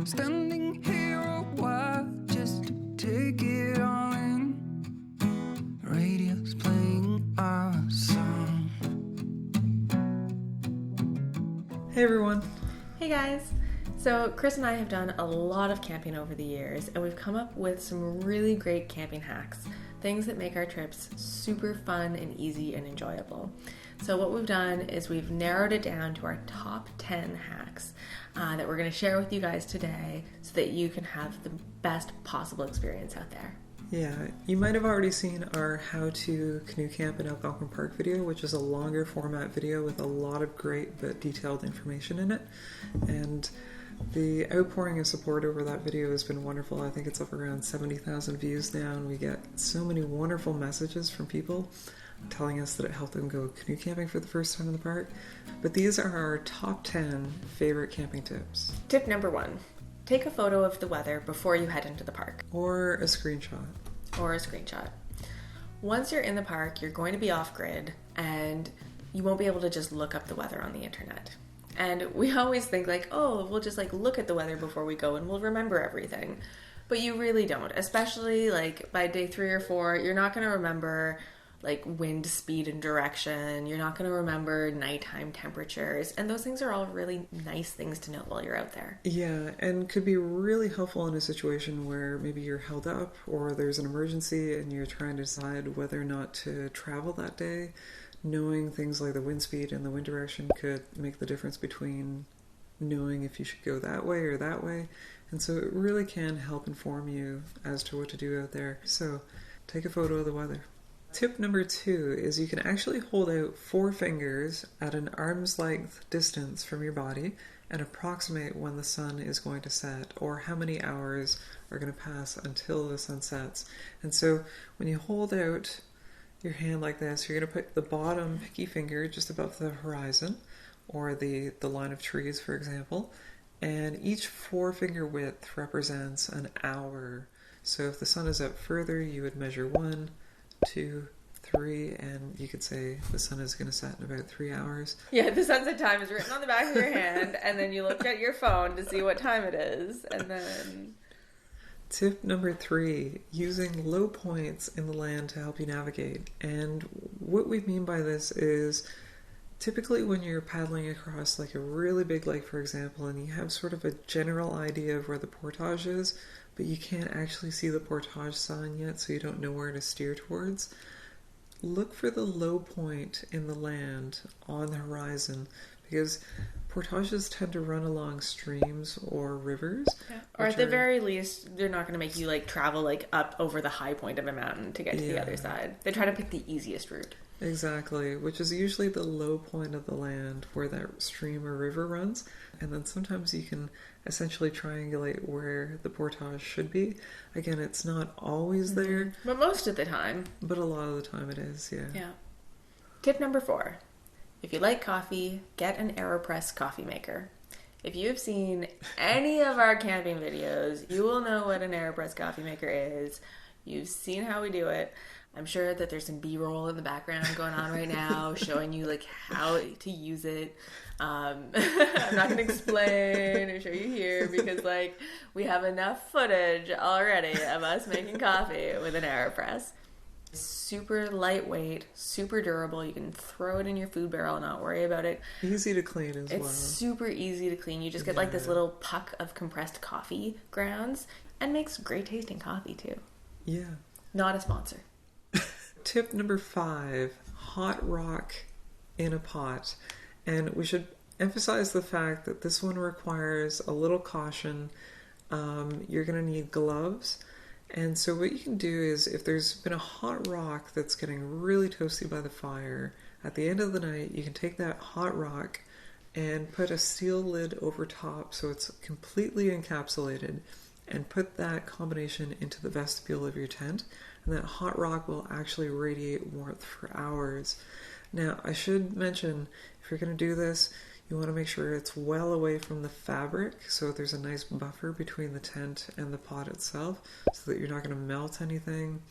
Standing here a while just to take it all in. Radio's playing our song. Hey everyone. Hey guys. So Chris and I have done a lot of camping over the years, and we've come up with some really great camping hacks, things that make our trips super fun and easy and enjoyable. So what we've done is we've narrowed it down to our top 10 hacks that we're going to share with you guys today so that you can have the best possible experience out there. Yeah, you might have already seen our how to canoe camp in Algonquin Park video, which is a longer format video with a lot of great but detailed information in it. And the outpouring of support over that video has been wonderful. I think it's up around 70,000 views now, and we get so many wonderful messages from people telling us that it helped them go canoe camping for the first time in the park. But these are our top 10 favorite camping tips. Tip number 1. Take a photo of the weather before you head into the park. Or a screenshot. Once you're in the park, you're going to be off-grid, and you won't be able to just look up the weather on the internet. And we always think like, oh, we'll just like look at the weather before we go and we'll remember everything. But you really don't. Especially like by day 3 or 4, you're not going to remember like wind speed and direction. You're not going to remember nighttime temperatures. And those things are all really nice things to know while you're out there. Yeah, and could be really helpful in a situation where maybe you're held up or there's an emergency and you're trying to decide whether or not to travel that day. Knowing things like the wind speed and the wind direction could make the difference between knowing if you should go that way or that way. And so it really can help inform you as to what to do out there. So take a photo of the weather. Tip number 2 is you can actually hold out 4 fingers at an arm's length distance from your body and approximate when the sun is going to set or how many hours are going to pass until the sun sets. And so when you hold out your hand like this, you're going to put the bottom pinky finger just above the horizon or the line of trees, for example, and each 4-finger width represents an hour. So if the sun is up further, you would measure 1, 2, 3, and you could say the sun is going to set in about 3 hours. Yeah, the sunset time is written on the back of your hand, and then you look at your phone to see what time it is, and then... Tip number 3, using low points in the land to help you navigate. And what we mean by this is typically when you're paddling across like a really big lake, for example, and you have sort of a general idea of where the portage is, but you can't actually see the portage sign yet, so you don't know where to steer towards. Look for the low point in the land on the horizon, because portages tend to run along streams or rivers. Yeah. Or at the very least, they're not going to make you like travel like up over the high point of a mountain to get to the other side. They try to pick the easiest route. Exactly, which is usually the low point of the land where that stream or river runs. And then sometimes you can essentially triangulate where the portage should be. Again, it's not always there. But most of the time. But a lot of the time it is, yeah. Yeah. Tip number 4. If you like coffee, get an AeroPress coffee maker. If you've seen any of our camping videos, you will know what an AeroPress coffee maker is. You've seen how we do it. I'm sure that there's some B-roll in the background going on right now showing you like how to use it. I'm not going to explain or show you here because like we have enough footage already of us making coffee with an AeroPress. Super lightweight, super durable. You can throw it in your food barrel and not worry about it. Easy to clean as well. It's super easy to clean. You just get like this little puck of compressed coffee grounds and makes great tasting coffee too. Yeah. Not a sponsor. Tip number 5, hot rock in a pot. And we should emphasize the fact that this one requires a little caution. You're going to need gloves. And so what you can do is if there's been a hot rock that's getting really toasty by the fire, at the end of the night, you can take that hot rock and put a steel lid over top so it's completely encapsulated and put that combination into the vestibule of your tent. And that hot rock will actually radiate warmth for hours. Now, I should mention, if you're going to do this, you want to make sure it's well away from the fabric, so there's a nice buffer between the tent and the pot itself, so that you're not going to melt anything.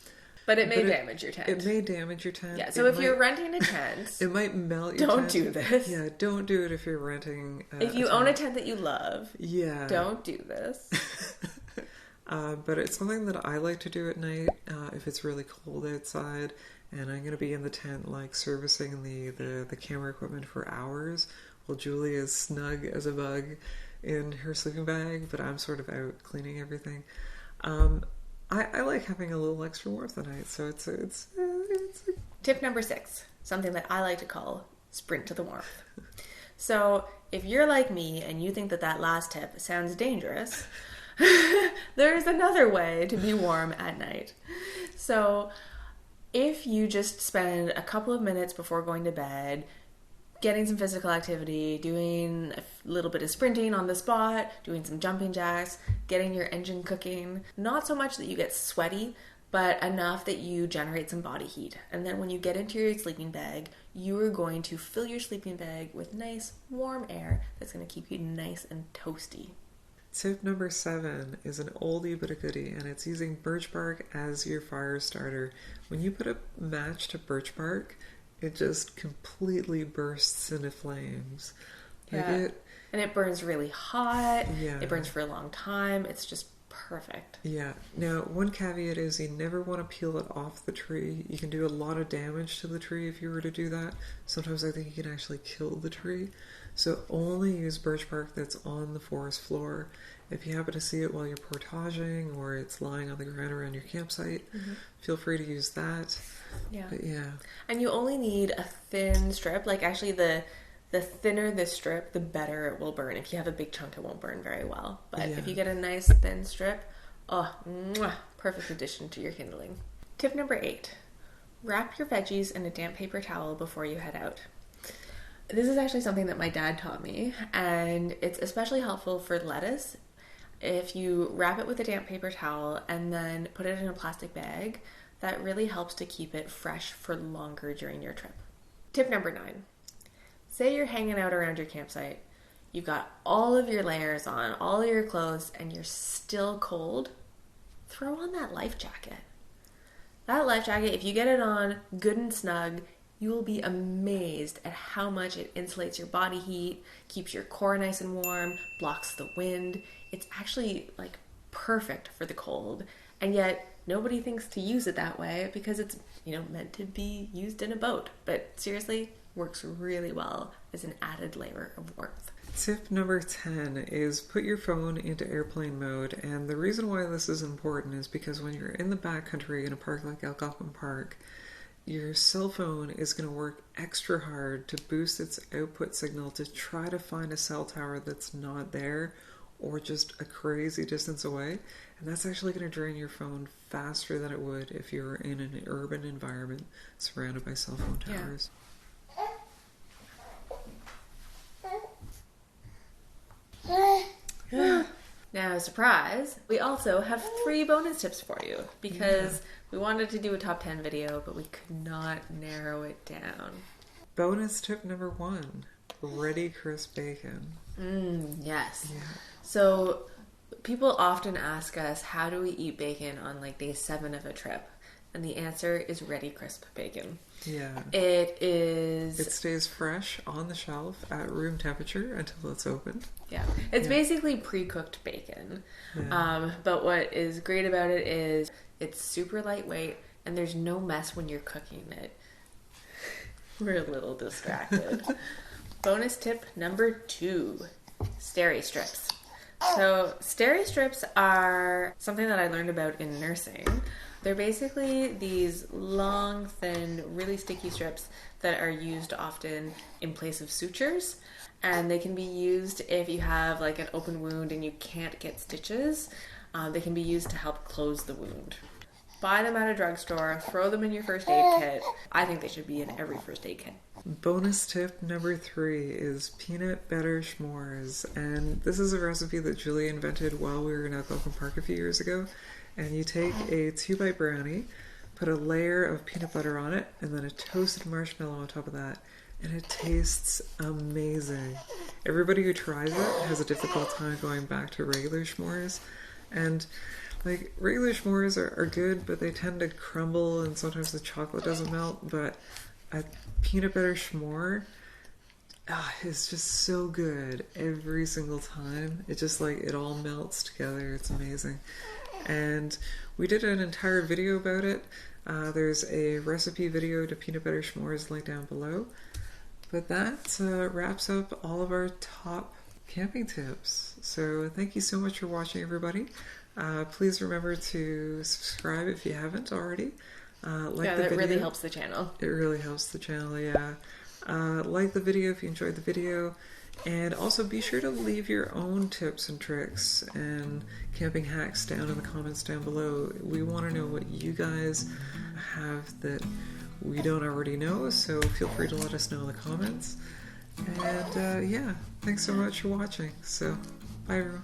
But it may damage your tent. It may damage your tent. Yeah, so if you're renting a tent... It might melt your tent. Don't do this. Yeah, don't do it if you're renting if you own a tent that you love, yeah, don't do this. But it's something that I like to do at night if it's really cold outside and I'm going to be in the tent like servicing the camera equipment for hours while Julie is snug as a bug in her sleeping bag, but I'm sort of out cleaning everything. I like having a little extra warmth at night, so it's Tip number 6, something that I like to call sprint to the warmth. So if you're like me and you think that last tip sounds dangerous, there's another way to be warm at night. So if you just spend a couple of minutes before going to bed getting some physical activity, doing a little bit of sprinting on the spot, doing some jumping jacks, getting your engine cooking, not so much that you get sweaty, but enough that you generate some body heat. And then when you get into your sleeping bag, you are going to fill your sleeping bag with nice warm air that's going to keep you nice and toasty. Tip number 7 is an oldie but a goodie, and it's using birch bark as your fire starter. When you put a match to birch bark, it just completely bursts into flames. Yeah. And it burns really hot. Yeah. It burns for a long time. It's just perfect. Yeah. Now, one caveat is you never want to peel it off the tree. You can do a lot of damage to the tree if you were to do that. Sometimes I think you can actually kill the tree. So only use birch bark that's on the forest floor. If you happen to see it while you're portaging or it's lying on the ground around your campsite, feel free to use that. Yeah. But yeah. And you only need a thin strip. Like actually the thinner the strip, the better it will burn. If you have a big chunk, it won't burn very well. But if you get a nice thin strip, perfect addition to your kindling. Tip number 8, wrap your veggies in a damp paper towel before you head out. This is actually something that my dad taught me, and it's especially helpful for lettuce. If you wrap it with a damp paper towel and then put it in a plastic bag, that really helps to keep it fresh for longer during your trip. Tip number 9. Say you're hanging out around your campsite. You've got all of your layers on, all of your clothes, and you're still cold. Throw on that life jacket. That life jacket, if you get it on good and snug, you will be amazed at how much it insulates your body heat, keeps your core nice and warm, blocks the wind. It's actually like perfect for the cold. And yet nobody thinks to use it that way because it's, meant to be used in a boat. But seriously, works really well as an added layer of warmth. Tip number 10 is put your phone into airplane mode. And the reason why this is important is because when you're in the backcountry in a park like Algonquin Park, your cell phone is going to work extra hard to boost its output signal to try to find a cell tower that's not there or just a crazy distance away. And that's actually going to drain your phone faster than it would if you were in an urban environment surrounded by cell phone towers. Yeah. Now, surprise, we also have 3 bonus tips for you because we wanted to do a top 10 video, but we could not narrow it down. Bonus tip number 1, ready crisp bacon. Yes. Yeah. So people often ask us, how do we eat bacon on like day 7 of a trip? And the answer is ready crisp bacon. Yeah. It stays fresh on the shelf at room temperature until it's opened. Yeah. It's basically pre-cooked bacon. Yeah. But what is great about it is it's super lightweight and there's no mess when you're cooking it. We're a little distracted. Bonus tip number 2, steri strips. So steri strips are something that I learned about in nursing. They're basically these long, thin, really sticky strips that are used often in place of sutures. And they can be used if you have like an open wound and you can't get stitches. They can be used to help close the wound. Buy them at a drugstore, throw them in your first aid kit. I think they should be in every first aid kit. Bonus tip number 3 is peanut butter s'mores. And this is a recipe that Julie invented while we were in Algonquin Park a few years ago. And you take a 2-bite brownie, put a layer of peanut butter on it, and then a toasted marshmallow on top of that. And it tastes amazing. Everybody who tries it has a difficult time going back to regular s'mores. And Like, regular s'mores are good, but they tend to crumble and sometimes the chocolate doesn't melt. But a peanut butter s'more is just so good every single time. It just like, it all melts together. It's amazing. And we did an entire video about it. There's a recipe video to peanut butter s'mores linked down below. But that wraps up all of our top camping tips. So thank you so much for watching, everybody. Please remember to subscribe if you haven't already. Like the video. Really helps the channel. It really helps the channel, yeah. Like the video if you enjoyed the video. And also be sure to leave your own tips and tricks and camping hacks down in the comments down below. We want to know what you guys have that we don't already know, so feel free to let us know in the comments. And yeah, thanks so much for watching. So, bye everyone.